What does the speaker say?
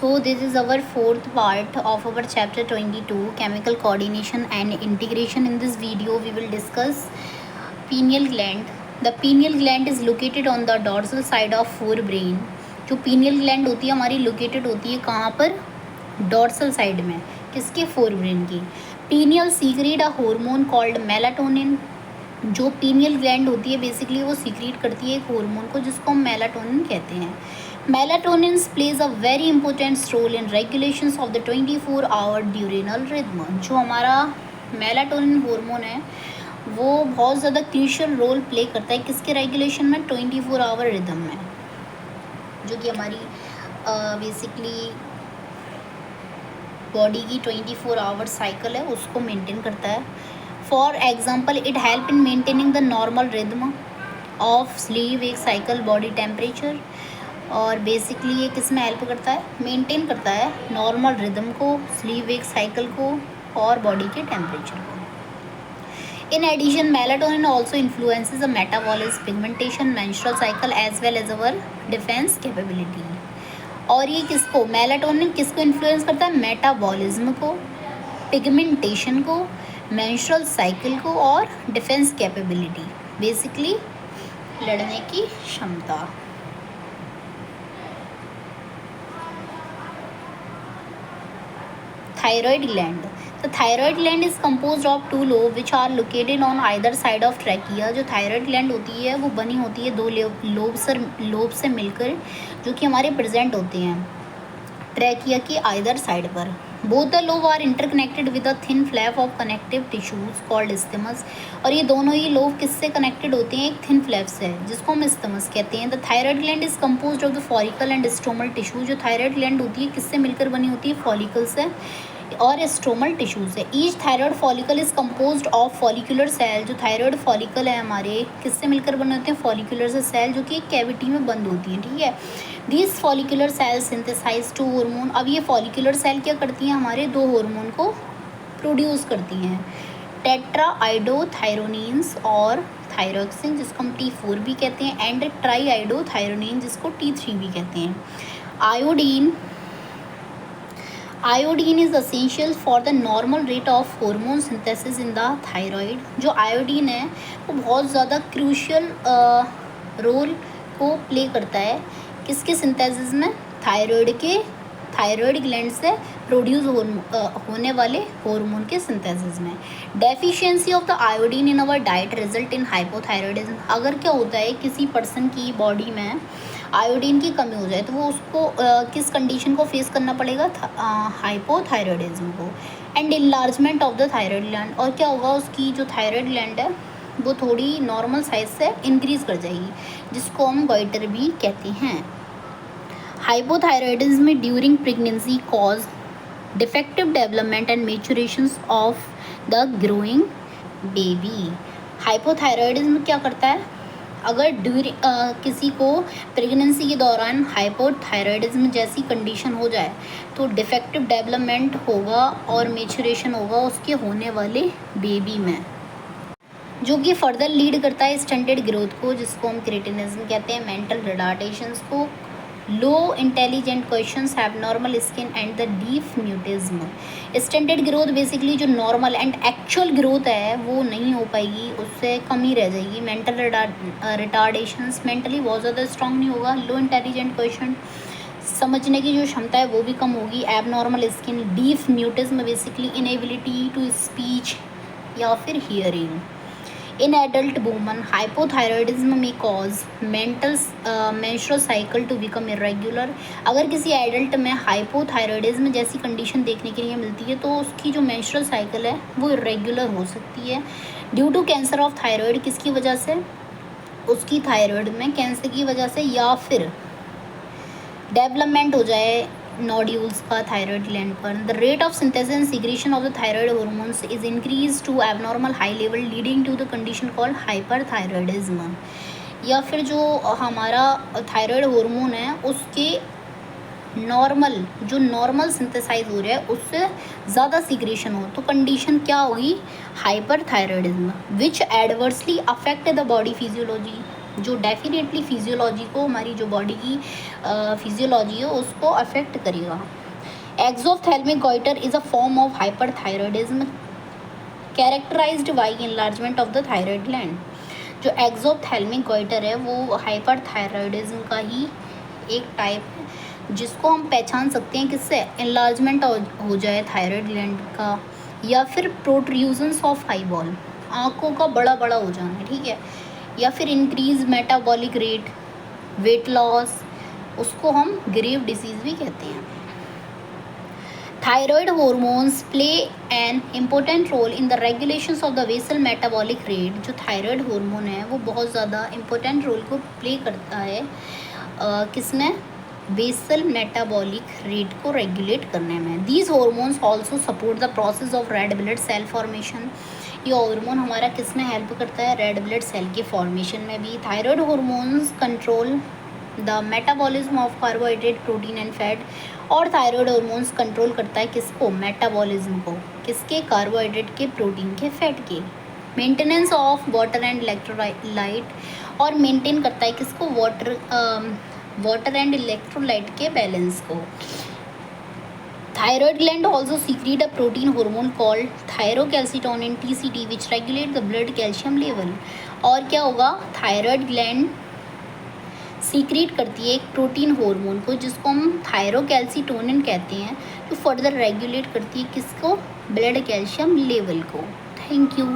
So this is our fourth part of our chapter 22, chemical coordination and integration. In this video we will discuss pineal gland. The pineal gland is located on the dorsal side of forebrain. जो pineal gland होती है हमारी located होती है कहाँ पर? Dorsal side में. किसके? फोरब्रेन की. pineal secrete a hormone called melatonin. जो पीनियल ग्लैंड होती है बेसिकली वो सीक्रेट करती है एक हार्मोन को जिसको हम मेलाटोनिन कहते हैं. Melatonin plays a very important role in regulations of the 24 hour diurnal rhythm. जो हमारा मेलाटोनिन हार्मोन है वो बहुत ज़्यादा क्रूशियल रोल प्ले करता है किसके रेगुलेशन में? 24 आवर रिदम में, जो कि हमारी बेसिकली बॉडी की 24 आवर साइकिल है उसको मेंटेन करता है. For example it help in maintaining the normal rhythm of sleep wake cycle body temperature. और बेसिकली ये किस में हेल्प करता है? मेंटेन करता है नॉर्मल रिदम को, स्लीप वेक साइकिल को और बॉडी के टेम्परेचर को. In addition melatonin also influences the metabolism, pigmentation, menstrual cycle as well as our defence capability. और ये किसको? मेलाटोनिन किसको इन्फ्लुएंस करता है? मेटाबॉलिज्म को, पिगमेंटेशन को, मेंस्ट्रुअल साइकिल को और डिफेंस कैपेबिलिटी, बेसिकली लड़ने की क्षमता. Thyroid gland. The thyroid gland is composed of 2 lobe which are located on either side of trachea. जो थायराइड ग्लैंड होती है वो बनी होती है 2 लोब से मिलकर, जो कि हमारे प्रेजेंट होते हैं ट्रैकिया की आइदर साइड पर. Both the lobe are interconnected with a thin flap of connective tissues called isthmus. और ये दोनों ही लोब किससे कनेक्टेड होते हैं? एक थिन फ्लैप से, जिसको हम स्टिमस कहते हैं. The thyroid gland is composed of the follicle and stromal tissue. जो थायराइड ग्लैंड होती है किससे मिलकर बनी होती है? फॉलिकल से और स्ट्रोमल टिश्यू से. Each thyroid follicle is composed of follicular cell. जो थायराइड फॉलिकल है हमारे किससे मिलकर बने होते हैं? फॉलिकुलर से सेल, जो कि एक कैविटी में बंद होती हैं. ठीक है. These follicular cell synthesize 2 hormone. अब ये फॉलिकुलर सेल क्या करती हैं? हमारे 2 हार्मोन को प्रोड्यूस करती हैं, टेट्राआइडोथायरोनिन्स और थायरोक्सिन, जिसको हम T4 भी कहते हैं, एंड ट्राईआइडोथायरोनिन, जिसको T3 भी कहते हैं. Iodine is essential for the normal rate of hormone synthesis in the thyroid. जो आयोडीन है वो बहुत ज़्यादा क्रूशियल रोल को प्ले करता है किसके सिंथेसिस में? थायराइड ग्लैंड से प्रोड्यूस होने वाले हार्मोन के सिंथेसिस में. Deficiency of the iodine in our diet result in hypothyroidism. अगर क्या होता है किसी पर्सन की बॉडी में आयोडीन की कमी हो जाए तो वो उसको किस कंडीशन को फेस करना पड़ेगा? हाइपोथायराइडिज्म को. And enlargement of the thyroid gland. और क्या होगा? उसकी जो थायराइड ग्लैंड है वो थोड़ी नॉर्मल साइज से इंक्रीज़ कर जाएगी, जिसको हम गॉइटर भी कहते हैं. Hypothyroidism during pregnancy cause defective development and maturation of the growing baby. Hypothyroidism क्या करता है? अगर किसी को प्रेगनेंसी के दौरान हाइपोथायराइडिज्म जैसी कंडीशन हो जाए तो डिफेक्टिव डेवलपमेंट होगा और मेचुरेशन होगा उसके होने वाले बेबी में, जो कि फर्दर लीड करता है स्टंटेड ग्रोथ को, जिसको हम क्रिटिनिज्म कहते हैं, मेंटल रिटार्डेशंस को, low intelligent questions, abnormal skin and the deep mutism. Stunted growth basically जो नॉर्मल एंड एक्चुअल ग्रोथ है वो नहीं हो पाएगी, उससे कम ही रह जाएगी. मेंटल रिटार्डेशंस, मेंटली बहुत ज़्यादा स्ट्रांग नहीं होगा. लो इंटेलिजेंट क्वेश्चन, समझने की जो क्षमता है वो भी कम होगी. Abnormal skin, deep mutism basically inability to speech या फिर hearing. In adult women, hypothyroidism may cause menstrual cycle to become irregular. अगर किसी एडल्ट में हाइपोथायरॉयडिज्म जैसी कंडीशन देखने के लिए मिलती है तो उसकी जो मेंस्ट्रुअल साइकिल है वो इरेगुलर हो सकती है due to cancer of thyroid. किसकी वजह से? उसकी थायराइड में कैंसर की वजह से, या फिर डेवलपमेंट हो जाए नोड्यूल्स का थायराइड ग्लैंड पर. The rate of synthesis and secretion of the thyroid hormones is increase to abnormal high level leading to the condition called hyperthyroidism. या फिर जो हमारा थायराइड हार्मोन है उसके नॉर्मल सिंथेसाइज हो रहा है उससे ज़्यादा सीक्रेशन हो तो कंडीशन क्या होगी? Hyperthyroidism, which adversely affect the body physiology. जो डेफिनेटली फिजियोलॉजी को, हमारी जो बॉडी की फिजियोलॉजी है उसको अफेक्ट करेगा। Exophthalmic goitre is a form of hyperthyroidism characterised by enlargement of the thyroid gland. जो एक्सोथैल्मिक गॉइटर है वो हाइपरथायरॉयडिज्म का ही एक टाइप है, जिसको हम पहचान सकते हैं किससे, इनलार्जमेंट हो जाए थायराइड ग्लैंड का, या फिर प्रोट्रूजन्स ऑफ आईबॉल, आँखों का बड़ा बड़ा हो जाना, ठीक है, या फिर increase metabolic rate, weight loss, उसको हम ग्रेव डिसीज़ भी कहते हैं। Thyroid hormones play an important role in the regulations of the basal metabolic rate। जो थायराइड हार्मोन है वो बहुत ज़्यादा इम्पोर्टेंट रोल को प्ले करता है किसमें, बेसल मेटाबॉलिक रेट को रेगुलेट करने में। These hormones also support the process of red blood cell formation. ये हार्मोन हमारा किस में हेल्प करता है, रेड ब्लड सेल के फॉर्मेशन में भी। Thyroid hormones control the metabolism of carbohydrate, protein and fat. और थायराइड हार्मोन्स कंट्रोल करता है किसको, मेटाबॉलिज्म को, किसके, कार्बोहाइड्रेट के, प्रोटीन के, फैट के। Maintenance of water and electrolyte, और मेंटेन करता है किसको, वाटर एंड इलेक्ट्रोलाइट के बैलेंस को। Thyroid gland also secret a protein hormone called thyrocalcitonin TCT which regulate the blood calcium level. और क्या होगा, थायराइड ग्लैंड सीक्रेट करती है एक प्रोटीन हार्मोन को जिसको हम थायरोकैल्सिटोनिन कहते हैं, जो फर्दर रेगुलेट करती है किसको, ब्लड कैल्शियम लेवल को। Thank you.